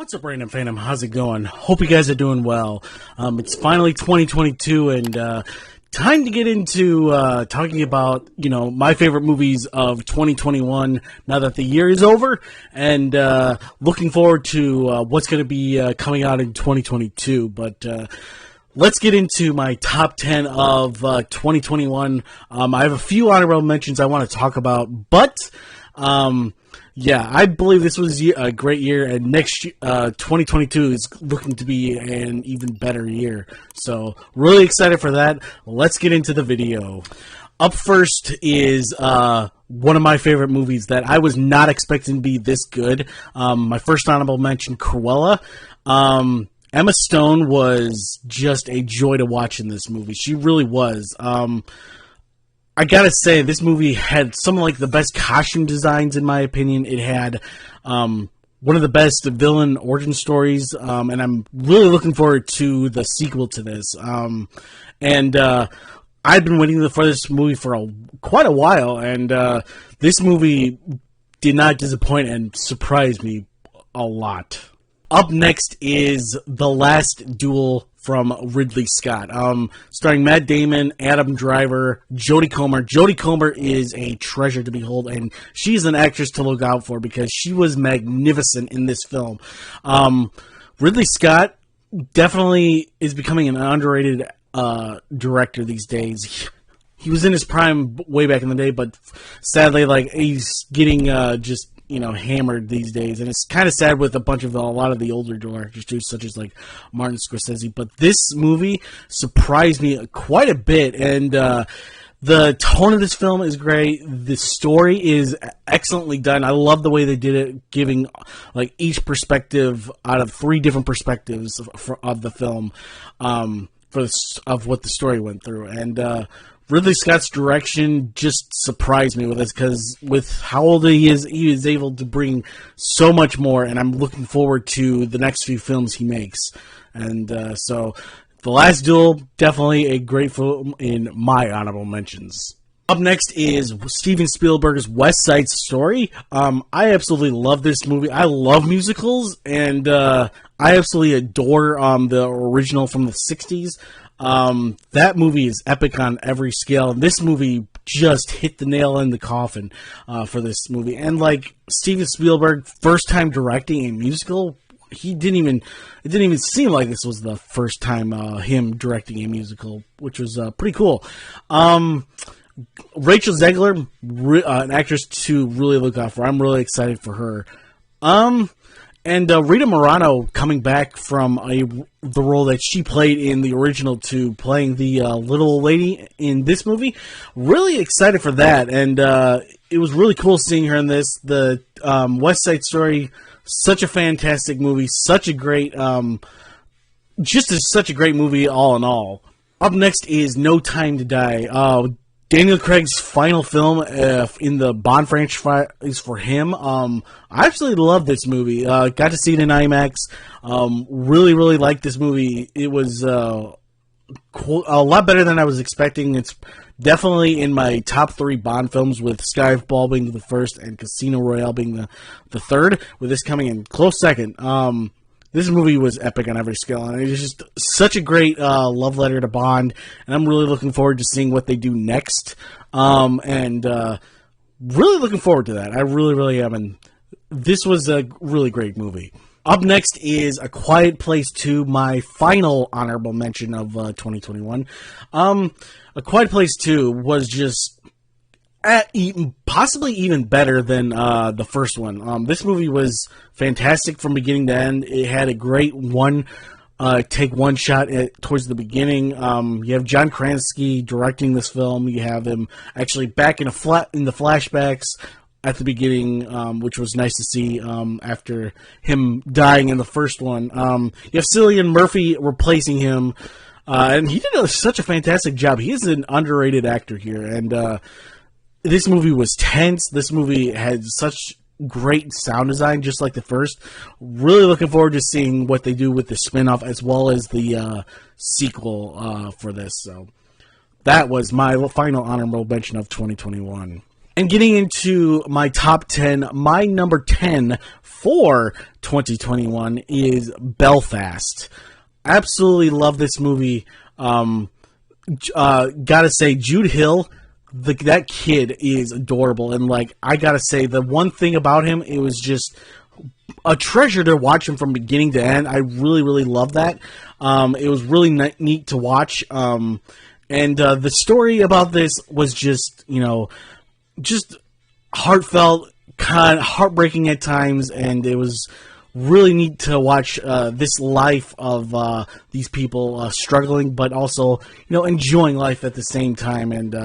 What's up, Random Phantom? How's it going? Hope you guys are doing well. It's finally 2022, and time to get into talking about, my favorite movies of 2021 now that the year is over, and looking forward to what's going to be coming out in 2022. But let's get into my top 10 of 2021. I have a few honorable mentions I want to talk about, but yeah, I believe this was a great year, and next 2022 is looking to be an even better year. So, really excited for that. Let's get into the video. Up first is one of my favorite movies that I was not expecting to be this good. My first honorable mention, Cruella. Emma Stone was just a joy to watch in this movie. She really was. I gotta say, this movie had some of the best costume designs, in my opinion. It had one of the best villain origin stories, and I'm really looking forward to the sequel to this. I've been waiting for this movie for quite a while, and this movie did not disappoint and surprised me a lot. Up next is The Last Duel from Ridley Scott, starring Matt Damon, Adam Driver, Jodie Comer. Jodie Comer is a treasure to behold, and she's an actress to look out for because she was magnificent in this film. Ridley Scott definitely is becoming an underrated director these days. He was in his prime way back in the day, but sadly, he's getting just hammered these days, and it's kind of sad with a lot of the older directors too, such as Martin Scorsese. But this movie surprised me quite a bit, and the tone of this film is great. The story is excellently done. I love the way they did it, giving each perspective out of three different perspectives of the film, of what the story went through, and Ridley Scott's direction just surprised me with this, because with how old he is able to bring so much more, and I'm looking forward to the next few films he makes. And so, The Last Duel, definitely a great film in my honorable mentions. Up next is Steven Spielberg's West Side Story. I absolutely love this movie. I love musicals, and I absolutely adore the original from the 60s. That movie is epic on every scale. This movie just hit the nail in the coffin for this movie. And Steven Spielberg, first time directing a musical, it didn't even seem like this was the first time him directing a musical, which was pretty cool. Rachel Zegler, an actress to really look out for. I'm really excited for her. And Rita Moreno coming back from the role that she played in the original to playing the little lady in this movie. Really excited for that, and it was really cool seeing her in this. The West Side Story, such a fantastic movie, such a great movie all in all. Up next is No Time to Die. Daniel Craig's final film in the Bond franchise for him. I absolutely love this movie. Got to see it in IMAX. Really, really liked this movie. It was a lot better than I was expecting. It's definitely in my top 3 Bond films, with Skyfall being the first and Casino Royale being the third, with this coming in close second. This movie was epic on every scale, and it was just such a great love letter to Bond, and I'm really looking forward to seeing what they do next, and really looking forward to that. I really, really am, and this was a really great movie. Up next is A Quiet Place 2, my final honorable mention of 2021. A Quiet Place 2 was just possibly even better than the first one. This movie was fantastic from beginning to end. It had a great take one shot towards the beginning. You have John Krasinski directing this film. You have him actually back in the flashbacks at the beginning, which was nice to see after him dying in the first one. You have Cillian Murphy replacing him, and he did such a fantastic job. He is an underrated actor here, and this movie was tense. This movie had such great sound design, just like the first. Really looking forward to seeing what they do with the spin-off as well as the sequel for this. So that was my final honorable mention of 2021. And getting into my top 10, my number 10 for 2021 is Belfast. Absolutely love this movie. Gotta say, Jude Hill, that kid is adorable. And, like, I gotta say, the one thing about him, it was just a treasure to watch him from beginning to end. I really, really love that. It was really neat to watch. And the story about this was just, just heartfelt, kind of heartbreaking at times, and it was really neat to watch this life of these people struggling, but also, enjoying life at the same time. And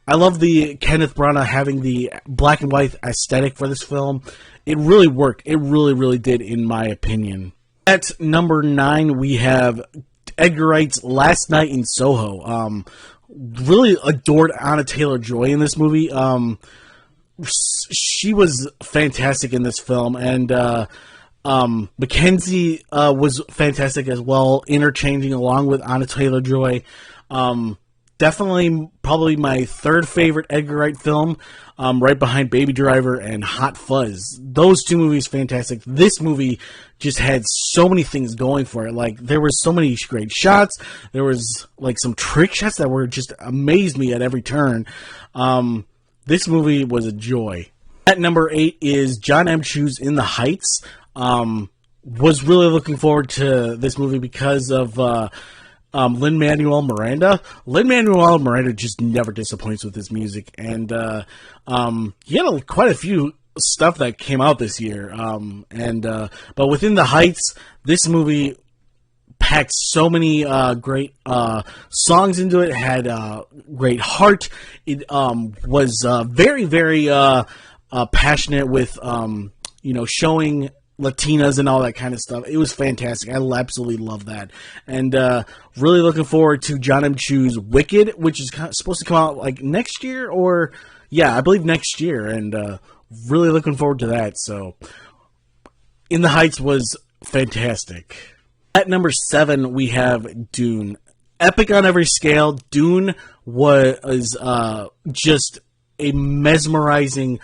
I love the Kenneth Branagh having the black and white aesthetic for this film. It really worked. It really, really did, in my opinion. At number 9, we have Edgar Wright's Last Night in Soho. Really adored Anya Taylor-Joy in this movie. She was fantastic in this film, and Mackenzie was fantastic as well, interchanging along with Anya Taylor-Joy. Definitely probably my third favorite Edgar Wright film, right behind Baby Driver and Hot Fuzz. Those two movies, fantastic. This movie just had so many things going for it. Like, there was so many great shots. There was, like, some trick shots that were just amazed me at every turn. This movie was a joy. At number 8 is Jon M. Chu's In the Heights. Was really looking forward to this movie because of Lin-Manuel Miranda. Lin-Manuel Miranda just never disappoints with his music, and he had quite a few stuff that came out this year. But within the Heights, this movie packed so many great songs into it. It had great heart. It was very, very passionate with showing Latinas and all that kind of stuff. It was fantastic. I absolutely love that. And really looking forward to Jon M. Chu's Wicked, which is supposed to come out like next year, or I believe next year. And really looking forward to that. So In the Heights was fantastic. At number 7, we have Dune. Epic on every scale. Dune was just a mesmerizing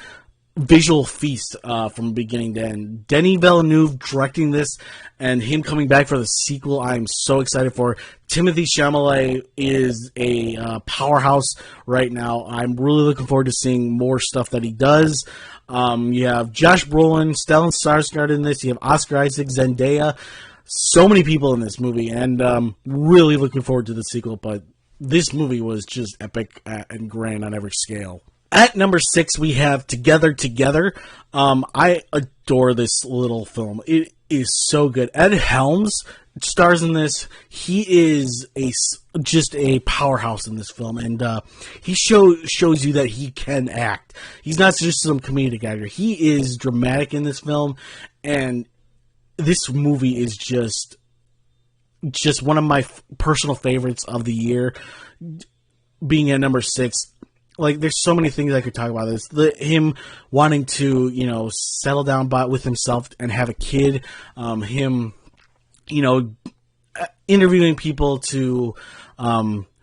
visual feast from beginning to end. Denis Villeneuve directing this, and him coming back for the sequel, I'm so excited for. Timothée Chalamet is a powerhouse right now. I'm really looking forward to seeing more stuff that he does. You have Josh Brolin, Stellan Skarsgård in this. You have Oscar Isaac, Zendaya. So many people in this movie, and really looking forward to the sequel. But this movie was just epic and grand on every scale. At number 6, we have Together. I adore this little film. It is so good. Ed Helms stars in this. He is just a powerhouse in this film, and he shows you that he can act. He's not just some comedic actor. He is dramatic in this film, and this movie is just one of my personal favorites of the year. Being at number 6. Like, there's so many things I could talk about this. Him wanting to, settle down with himself and have a kid. Him, interviewing people who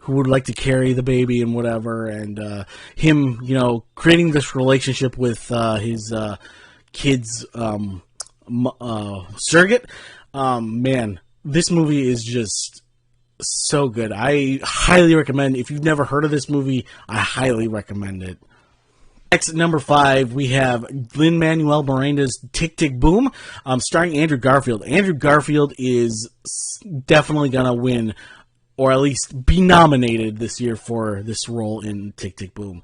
would like to carry the baby and whatever. And him, creating this relationship with his kid's surrogate. Man, this movie is just so good. I highly recommend. If you've never heard of this movie, I highly recommend it. Next, at number 5, we have Lin-Manuel Miranda's Tick, Tick, Boom, starring Andrew Garfield. Andrew Garfield is definitely going to win, or at least be nominated this year for this role in Tick, Tick, Boom.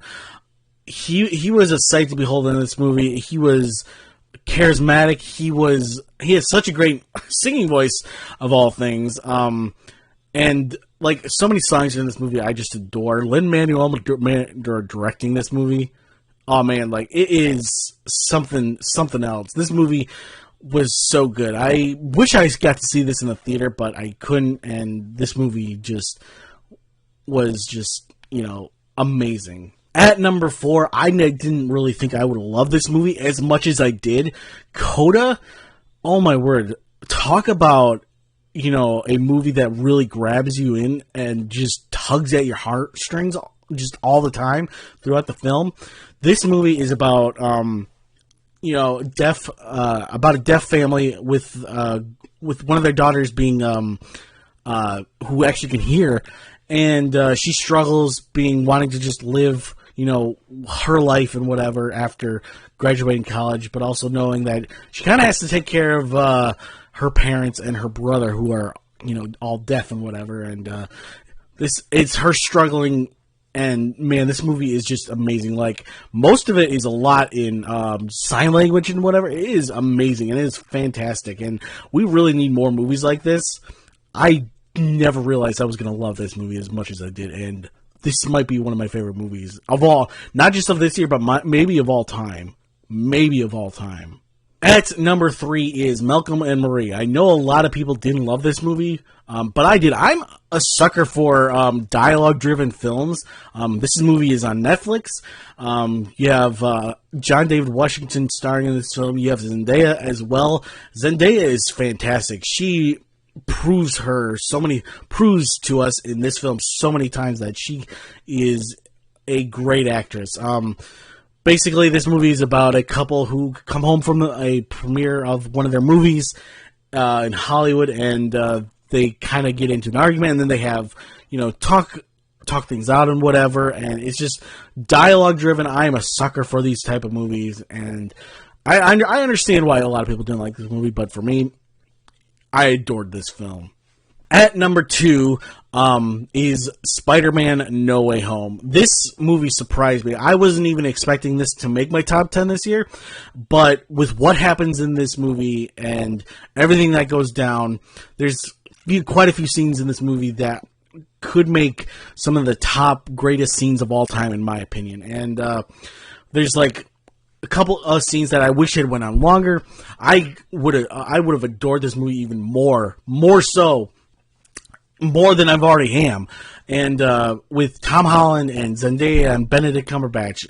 He was a sight to behold in this movie. He was charismatic. He has such a great singing voice, of all things. And, like, so many songs in this movie I just adore. Lin-Manuel Miranda directing this movie. Oh, man, like, it is something else. This movie was so good. I wish I got to see this in the theater, but I couldn't, and this movie was amazing. At number 4, I didn't really think I would love this movie as much as I did. Coda, oh my word, talk about a movie that really grabs you in and just tugs at your heartstrings just all the time throughout the film. This movie is about about a deaf family with one of their daughters being who actually can hear, and she struggles wanting to just live her life and whatever after graduating college, but also knowing that she kind of has to take care of her parents and her brother who are all deaf and whatever, and it's her struggling. And man, this movie is just amazing. Like, most of it is a lot in sign language and whatever. It is amazing and it is fantastic. And we really need more movies like this. I never realized I was going to love this movie as much as I did. And this might be one of my favorite movies of all, not just of this year, but maybe of all time. Maybe of all time. At number 3 is Malcolm and Marie. I know a lot of people didn't love this movie, but I did. I'm a sucker for dialogue-driven films. This movie is on Netflix. You have John David Washington starring in this film. You have Zendaya as well. Zendaya is fantastic. She proves to us in this film so many times that she is a great actress. Basically, this movie is about a couple who come home from a premiere of one of their movies in Hollywood, and they kind of get into an argument, and then they have, talk things out and whatever, and it's just dialogue-driven. I am a sucker for these type of movies, and I understand why a lot of people didn't like this movie, but for me, I adored this film. At number 2 is Spider-Man No Way Home. This movie surprised me. I wasn't even expecting this to make my top 10 this year, but with what happens in this movie and everything that goes down, there's quite a few scenes in this movie that could make some of the top greatest scenes of all time, in my opinion. And there's like a couple of scenes that I wish had went on longer. I would have adored this movie even more than I've already am. And with Tom Holland and Zendaya and Benedict Cumberbatch,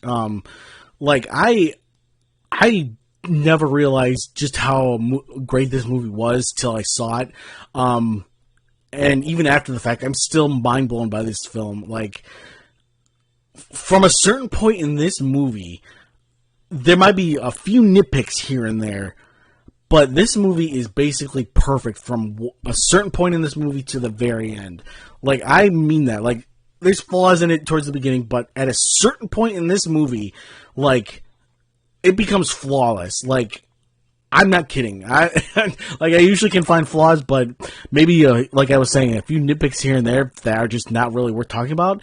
I never realized just how great this movie was till I saw it. And even after the fact, I'm still mind blown by this film. Like, from a certain point in this movie, there might be a few nitpicks here and there, but this movie is basically perfect from a certain point in this movie to the very end. Like, I mean that. Like, there's flaws in it towards the beginning, but at a certain point in this movie, like, it becomes flawless. Like, I'm not kidding. I usually can find flaws, but maybe, like I was saying, a few nitpicks here and there that are just not really worth talking about.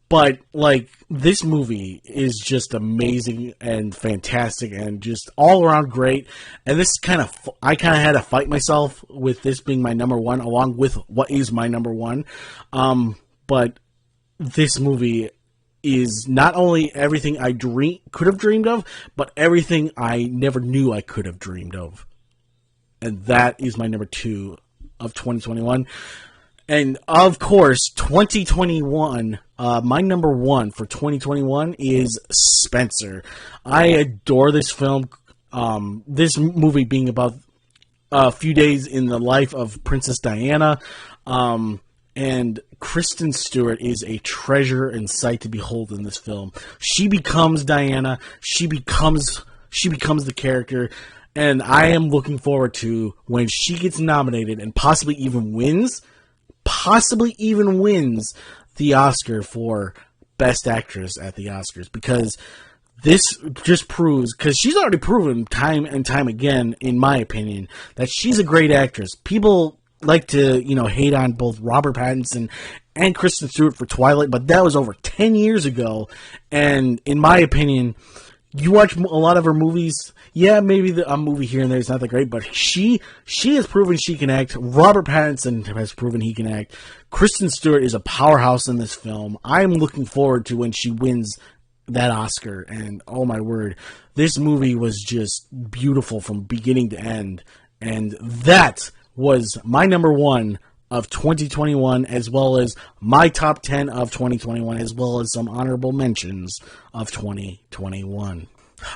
But, like, this movie is just amazing and fantastic and just all around great. And this I kind of had to fight myself with this being my number 1, along with what is my number 1. But this movie is not only everything I could have dreamed of, but everything I never knew I could have dreamed of. And that is my number 2 of 2021. And, of course, 2021, my number 1 for 2021 is Spencer. I adore this film. This movie being about a few days in the life of Princess Diana. And Kristen Stewart is a treasure and sight to behold in this film. She becomes Diana. She becomes the character. And I am looking forward to when she gets nominated and possibly even wins the Oscar for Best Actress at the Oscars, because this just proves, because she's already proven time and time again, in my opinion, that she's a great actress. People like to, hate on both Robert Pattinson and Kristen Stewart for Twilight, but that was over 10 years ago, and in my opinion, you watch a lot of her movies, yeah, maybe a movie here and there is not that great, but she has proven she can act. Robert Pattinson has proven he can act. Kristen Stewart is a powerhouse in this film. I'm looking forward to when she wins that Oscar, and oh my word, this movie was just beautiful from beginning to end, and that was my number 1 of 2021, as well as my top 10 of 2021, as well as some honorable mentions of 2021.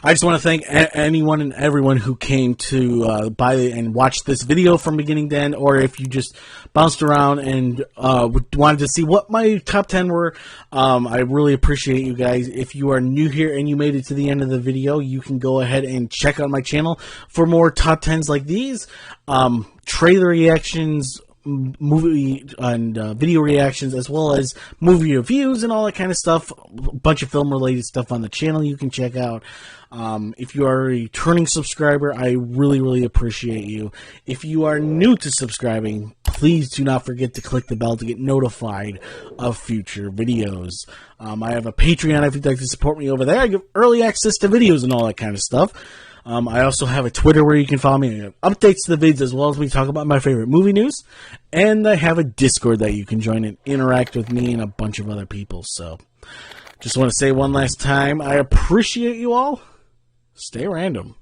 I just want to thank anyone and everyone who came to buy and watch this video from beginning to end, or if you just bounced around and wanted to see what my top 10 were. I really appreciate you guys. If you are new here and you made it to the end of the video, you can go ahead and check out my channel for more top 10s like these, trailer reactions, movie and video reactions, as well as movie reviews and all that kind of stuff. A bunch of film related stuff on the channel you can check out. If you are a returning subscriber, I really appreciate you. If you are new to subscribing, please do not forget to click the bell to get notified of future videos. I have a Patreon if you'd like to support me over there. I give early access to videos and all that kind of stuff. I also have a Twitter where you can follow me. I have updates to the vids, as well as we talk about my favorite movie news. And I have a Discord that you can join and interact with me and a bunch of other people. So, just want to say one last time, I appreciate you all. Stay random.